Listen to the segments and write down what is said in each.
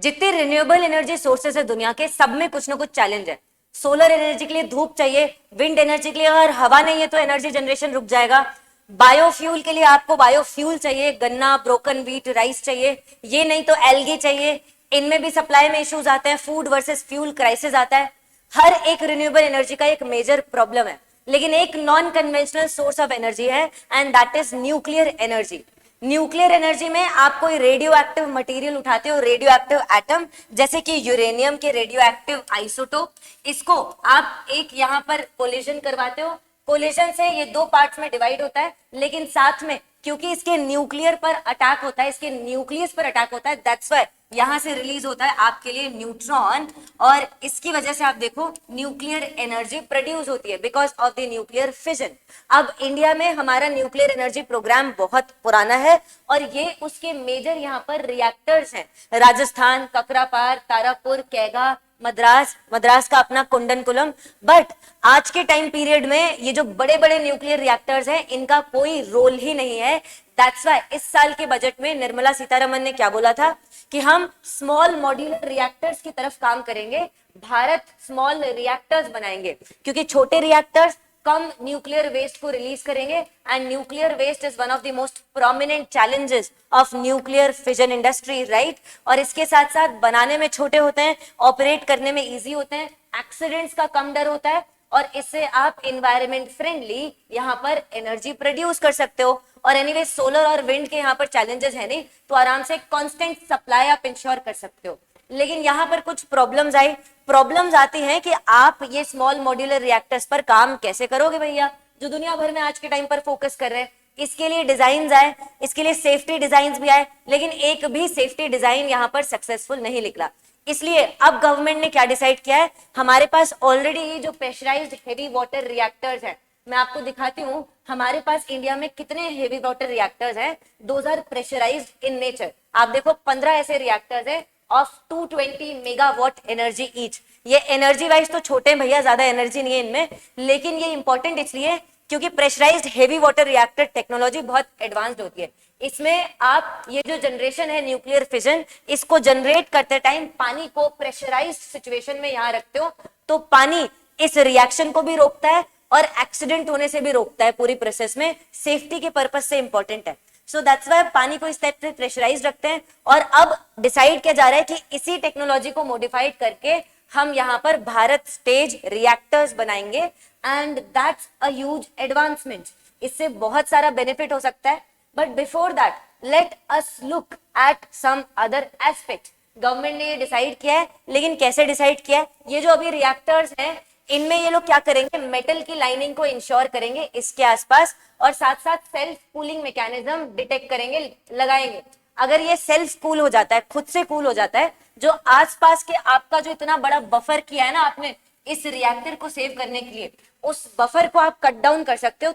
जितने renewable energy sources है दुनिया के, सब में कुछ ना कुछ चैलेंज है। सोलर एनर्जी के लिए धूप चाहिए, विंड एनर्जी के लिए अगर हवा नहीं है तो एनर्जी जनरेशन रुक जाएगा। बायोफ्यूल के लिए आपको बायोफ्यूल चाहिए, गन्ना, ब्रोकन व्हीट, राइस चाहिए, ये नहीं तो एल्गी चाहिए। इनमें भी सप्लाई में इश्यूज आते हैं, फूड वर्सेस फ्यूल क्राइसिस आता है। हर एक रिन्यूएबल एनर्जी का एक मेजर प्रॉब्लम है, लेकिन एक non conventional source of energy है and that is nuclear energy. Nuclear energy में आप कोई रेडियो एक्टिव मटेरियल उठाते हो, रेडियो एक्टिव एटम, जैसे कि यूरेनियम के रेडियो एक्टिव आइसोटोप, इसको आप एक यहाँ पर कोलिजन करवाते हो। कोलिजन से ये दो पार्ट्स में डिवाइड होता है, लेकिन साथ में क्योंकि इसके न्यूक्लियर पर अटैक होता है, इसके न्यूक्लियस पर अटैक होता है, दैट्स व्हाई यहां से रिलीज होता है आपके लिए न्यूट्रॉन, और इसकी वजह से आप देखो न्यूक्लियर एनर्जी प्रोड्यूस होती है because of the nuclear fission. अब इंडिया में हमारा न्यूक्लियर एनर्जी प्रोग्राम बहुत पुराना है और ये उसके मेजर यहाँ पर रिएक्टर्स हैं, राजस्थान, ककरापार, तारापुर, कैगा, मद्रास का अपना कुंडनकुलम। बट आज के टाइम पीरियड में ये जो बड़े बड़े न्यूक्लियर रिएक्टर्स हैं, इनका कोई रोल ही नहीं है। दैट्स व्हाई इस साल के बजट में निर्मला सीतारमन ने क्या बोला था कि हम स्मॉल मॉड्यूलर रिएक्टर्स की तरफ काम करेंगे, भारत स्मॉल रिएक्टर्स बनाएंगे, क्योंकि छोटे रिएक्टर्स कम न्यूक्लियर वेस्ट को रिलीज करेंगे and nuclear waste is one of the most prominent challenges of nuclear fission industry, right. और इसके साथ साथ बनाने में छोटे होते हैं, ऑपरेट करने में इजी होते हैं, एक्सीडेंट्स का कम डर होता है, और इससे आप एनवायरमेंट फ्रेंडली यहाँ पर एनर्जी प्रोड्यूस कर सकते हो। और एनीवे सोलर और विंड के यहाँ पर चैलेंजेस है नहीं, तो आराम से कांस्टेंट सप्लाई आप इंश्योर कर सकते हो। लेकिन यहाँ पर कुछ प्रॉब्लम्स आती हैं कि आप ये स्मॉल मॉड्यूलर रिएक्टर्स पर काम कैसे करोगे भैया, जो दुनिया भर में आज के टाइम पर फोकस कर रहे हैं। इसके लिए डिजाइन आए, इसके लिए सेफ्टी डिजाइन भी आए, लेकिन एक भी सेफ्टी डिजाइन यहाँ पर सक्सेसफुल नहीं निकला। इसलिए अब गवर्नमेंट ने क्या डिसाइड किया है, हमारे पास ऑलरेडी ये जो प्रेशराइज्ड हेवी वाटर रिएक्टर्स है, मैं आपको दिखाती हूँ हमारे पास इंडिया में कितने हेवी वाटर रिएक्टर्स हैं। Those are pressurised in nature. आप देखो 15 ऐसे रिएक्टर्स हैं ऑफ 220 मेगावाट एनर्जी ईच। ये एनर्जी वाइज तो छोटे हैं भैया, ज्यादा एनर्जी नहीं है इनमें, लेकिन ये इंपॉर्टेंट इसलिए क्योंकि pressurised heavy water reactor technology बहुत एडवांस्ड होती है। इसमें आप ये जो जनरेशन है न्यूक्लियर फिजन, इसको जनरेट करते टाइम पानी को प्रेशराइज्ड सिचुएशन में यहाँ रखते हो, तो पानी इस रिएक्शन को भी रोकता है और एक्सीडेंट होने से भी रोकता है। पूरी प्रोसेस में सेफ्टी के पर्पज से इंपॉर्टेंट है। सो दैट्स वाई पानी को इस टाइप से प्रेशराइज रखते हैं। और अब डिसाइड किया जा रहा है कि इसी टेक्नोलॉजी को मॉडिफाइड करके हम यहाँ पर भारत स्टेज रिएक्टर्स बनाएंगे and that's a huge advancement. इससे बहुत सारा बेनिफिट हो सकता है, but before that let us look at some other aspect. Government ने ये डिसाइड किया है, लेकिन कैसे डिसाइड किया है, ये जो अभी रिएक्टर्स हैं इनमें ये लोग क्या करेंगे, मेटल की लाइनिंग को इंश्योर करेंगे इसके आसपास, और साथ साथ सेल्फ कूलिंग मैकेनिज्म डिटेक्ट करेंगे, लगाएंगे। अगर ये सेल्फ कूल हो जाता है, खुद से कूल हो जाता है, जो आसपास के आपका जो इतना बड़ा बफर किया है ना आपने इस रिएक्टर को सेव करने के लिए, उस बफर को आप कट डाउन कर सकते हो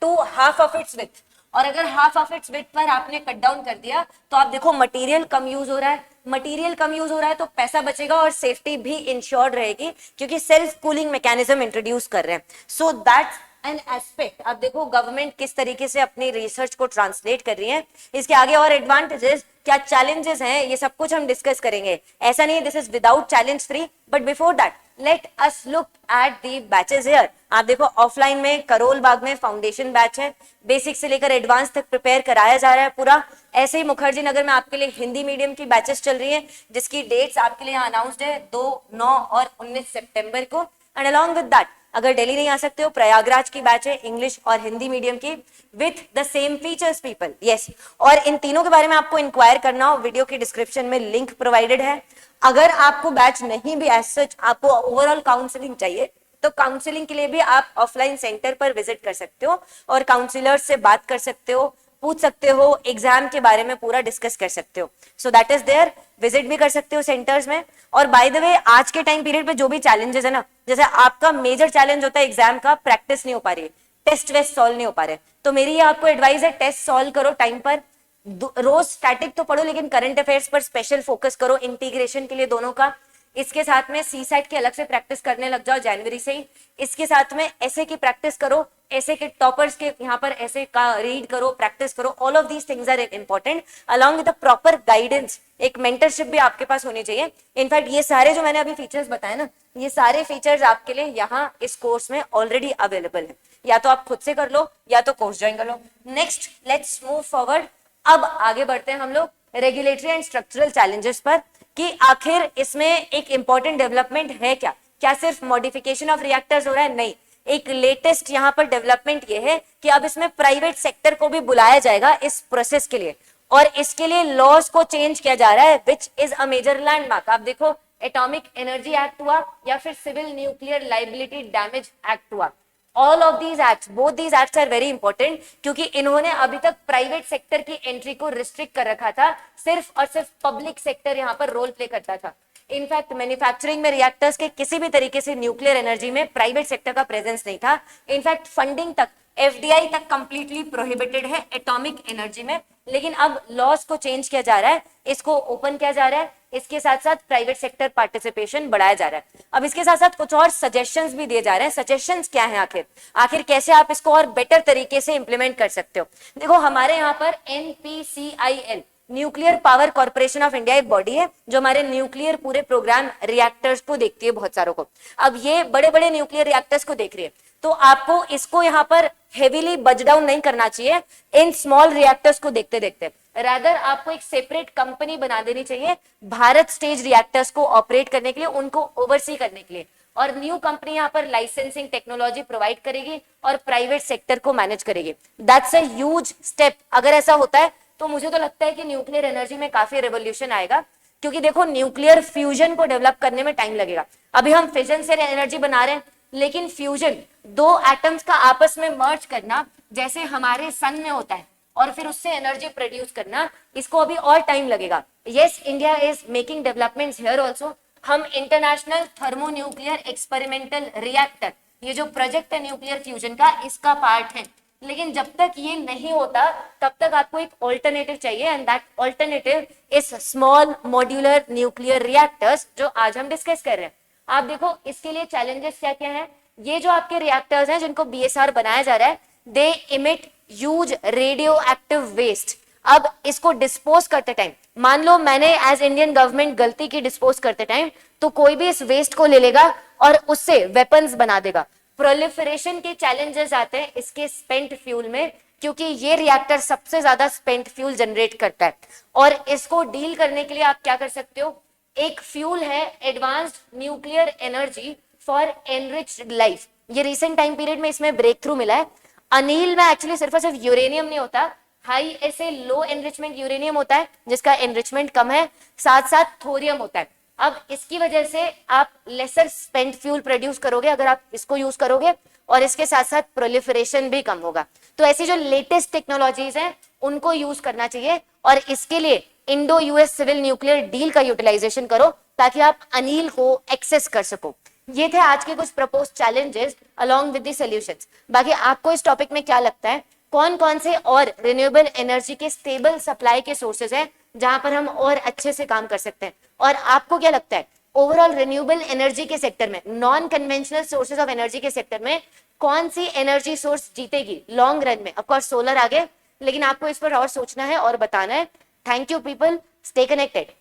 to half of its width. और अगर हाफ ऑफ इट्स विड्थ पर आपने कट डाउन कर दिया तो आप देखो मटेरियल कम यूज हो रहा है, मटेरियल कम यूज हो रहा है तो पैसा बचेगा और सेफ्टी भी इंश्योर्ड रहेगी, क्योंकि सेल्फ कूलिंग मैकेनिज्म इंट्रोड्यूस कर रहे हैं। So that's an aspect. अब देखो गवर्नमेंट किस तरीके से अपनी रिसर्च को ट्रांसलेट कर रही है, इसके आगे और एडवांटेजेस क्या चैलेंजेस हैं, ये सब कुछ हम डिस्कस करेंगे। ऐसा नहीं this is without challenge free, but before that let us look at the batches here. आप देखो ऑफलाइन में करोल बाग में फाउंडेशन बैच है, बेसिक से लेकर एडवांस तक प्रिपेयर कराया जा रहा है पूरा। ऐसे ही मुखर्जी नगर में आपके लिए हिंदी मीडियम की बैचेस चल रही है, जिसकी डेट्स आपके लिए यहाँ अनाउंस्ड है 2, 9 और 19 सितंबर को। एंड अलॉन्ग विद दैट अगर दिल्ली नहीं आ सकते हो, प्रयागराज की बैच है इंग्लिश और हिंदी मीडियम की with the same features people, yes. और इन तीनों के बारे में आपको इंक्वायर करना हो, वीडियो की डिस्क्रिप्शन में लिंक प्रोवाइडेड है। अगर आपको बैच नहीं भी एज सच, आपको ओवरऑल काउंसलिंग चाहिए, तो काउंसलिंग के लिए भी आप ऑफलाइन सेंटर पर विजिट कर सकते हो और काउंसलर्स से बात कर सकते हो, पूछ सकते हो, एग्जाम के बारे में पूरा डिस्कस कर सकते हो। So that is there, visit भी कर सकते हो सेंटर्स में। और बाय द वे आज के टाइम पीरियड पे जो भी चैलेंजेस है ना, जैसे आपका मेजर चैलेंज होता है एग्जाम का, प्रैक्टिस नहीं हो पा रही है, टेस्ट वेस्ट सॉल्व नहीं हो पा रहे, तो मेरी ये आपको एडवाइस है, टेस्ट सॉल्व करो टाइम पर, रोज स्टैटिक तो पढ़ो लेकिन करंट अफेयर्स पर स्पेशल फोकस करो इंटीग्रेशन के लिए दोनों का। इसके साथ में सी सेट की अलग से प्रैक्टिस करने लग जाओ जनवरी से ही। इसके साथ में ऐसे की प्रैक्टिस करो ऐसे के टॉपर्स के यहाँ पर ऐसे का रीड करो, प्रैक्टिस करो, all of these things are important along with the proper guidance. एक मेंटरशिप भी आपके पास होनी चाहिए। इनफैक्ट ये सारे जो मैंने अभी फीचर्स बताए ना, ये सारे फीचर्स आपके लिए यहाँ इस कोर्स में ऑलरेडी अवेलेबल है, या तो आप खुद से कर लो या तो कोर्स ज्वाइन कर लो। Next let's move forward. अब आगे बढ़ते हैं हम लोग रेगुलेटरी एंड स्ट्रक्चरल चैलेंजेस पर, कि आखिर इसमें एक इंपॉर्टेंट डेवलपमेंट है क्या। क्या सिर्फ मॉडिफिकेशन ऑफ रिएक्टर्स हो रहा है? नहीं, एक लेटेस्ट यहाँ पर डेवलपमेंट ये है कि अब इसमें प्राइवेट सेक्टर को भी बुलाया जाएगा इस प्रोसेस के लिए, और इसके लिए लॉज को चेंज किया जा रहा है, which is a major landmark. आप देखो, एटॉमिक एनर्जी एक्ट हुआ या फिर civil nuclear liability damage act हुआ, all of these acts, both these acts are very important, क्योंकि इन्होंने अभी तक प्राइवेट सेक्टर की एंट्री को रिस्ट्रिक्ट कर रखा था, सिर्फ और सिर्फ पब्लिक सेक्टर यहाँ पर रोल प्ले करता था। इनफैक्ट मैन्युफैक्चरिंग में रिएक्टर्स के किसी भी तरीके से न्यूक्लियर एनर्जी में प्राइवेट सेक्टर का प्रेजेंस नहीं था। इनफैक्ट फंडिंग तक, एफडीआई तक कंप्लीटली प्रोहिबिटेड है एटॉमिक एनर्जी में, लेकिन अब लॉज को चेंज किया जा रहा है, इसको ओपन किया जा रहा है, इसके साथ साथ प्राइवेट सेक्टर पार्टिसिपेशन बढ़ाया जा रहा है। अब इसके साथ साथ कुछ और सजेशंस भी दिए जा रहे हैं। सजेशंस क्या है, आखिर कैसे आप इसको और बेटर तरीके से इंप्लीमेंट कर सकते हो। देखो, हमारे यहाँ पर NPCIL, nuclear power corporation of India, एक बॉडी है जो हमारे न्यूक्लियर पूरे प्रोग्राम रिएक्टर्स को देखती है, बहुत सारों को। अब ये बड़े बड़े न्यूक्लियर रिएक्टर्स को देख रही है, तो आपको इसको यहाँ पर हेवीली बज डाउन नहीं करना चाहिए इन स्मॉल रिएक्टर्स को देखते देखते। रादर आपको एक सेपरेट कंपनी बना देनी चाहिए भारत स्टेज रिएक्टर्स को ऑपरेट करने के लिए, उनको ओवरसी करने के लिए, और न्यू कंपनी यहाँ पर लाइसेंसिंग टेक्नोलॉजी प्रोवाइड करेगी और प्राइवेट सेक्टर को मैनेज करेगी। That's a huge step. अगर ऐसा होता है तो मुझे तो लगता है कि न्यूक्लियर एनर्जी में काफी रेवोल्यूशन आएगा, क्योंकि देखो, न्यूक्लियर फ्यूजन को डेवलप करने में टाइम लगेगा। अभी हम फिजन से एनर्जी बना रहे हैं, लेकिन फ्यूजन, दो एटम्स का आपस में मर्ज करना, जैसे हमारे सन में होता है, और फिर उससे एनर्जी प्रोड्यूस करना, इसको अभी और टाइम लगेगा। Yes, India is making developments here also. हम इंटरनेशनल थर्मोन्यूक्लियर एक्सपेरिमेंटल रिएक्टर, ये जो प्रोजेक्ट है न्यूक्लियर फ्यूजन का, इसका पार्ट है। लेकिन जब तक ये नहीं होता तब तक आपको एक ऑल्टरनेटिव चाहिए, and that alternative is small modular nuclear reactors, जो आज हम डिस्कस कर रहे हैं। आप देखो, इसके लिए चैलेंजेस क्या क्या हैं। ये जो आपके रिएक्टर्स हैं जिनको BSR बनाया जा रहा है, they emit huge radioactive waste. अब इसको डिस्पोज करते टाइम, मान लो मैंने एज इंडियन गवर्नमेंट गलती की डिस्पोज करते टाइम, तो कोई भी इस वेस्ट को ले लेगा और उससे वेपन्स बना देगा। प्रोलिफरेशन के चैलेंजेस आते हैं इसके स्पेंट फ्यूल में, क्योंकि ये रिएक्टर सबसे ज्यादा स्पेंट फ्यूल जनरेट करता है, और इसको डील करने के लिए आप क्या कर सकते हो, एक फ्यूल है advanced nuclear energy for enriched life. ये रिसेंट टाइम पीरियड में इसमें ब्रेक थ्रू मिला है। अनिल में एक्चुअली सिर्फ और सिर्फ यूरेनियम नहीं होता, हाई ऐसे लो एनरिचमेंट यूरेनियम होता है जिसका एनरिचमेंट कम है, साथ साथ थोरियम होता है। अब इसकी वजह से आप लेसर स्पेंट फ्यूल प्रोड्यूस करोगे अगर आप इसको यूज करोगे, और इसके साथ साथ प्रोलिफरेशन भी कम होगा। तो ऐसी जो लेटेस्ट टेक्नोलॉजीज हैं उनको यूज करना चाहिए, और इसके लिए Indo US civil nuclear deal का यूटिलाइजेशन करो ताकि आप अनिल को एक्सेस कर सको। ये थे आज के कुछ propose challenges along with the solutions. बाकी आपको इस टॉपिक में क्या लगता है, कौन कौन से और रिन्यूएबल एनर्जी के स्टेबल सप्लाई के सोर्सेज हैं जहां पर हम और अच्छे से काम कर सकते हैं, और आपको क्या लगता है ओवरऑल रिन्यूएबल एनर्जी के सेक्टर में, non conventional sources of energy के सेक्टर में कौन सी एनर्जी सोर्स जीतेगी लॉन्ग रन में। ऑफ कोर्स सोलर आगे, लेकिन आपको इस पर और सोचना है और बताना है। Thank you people, stay connected.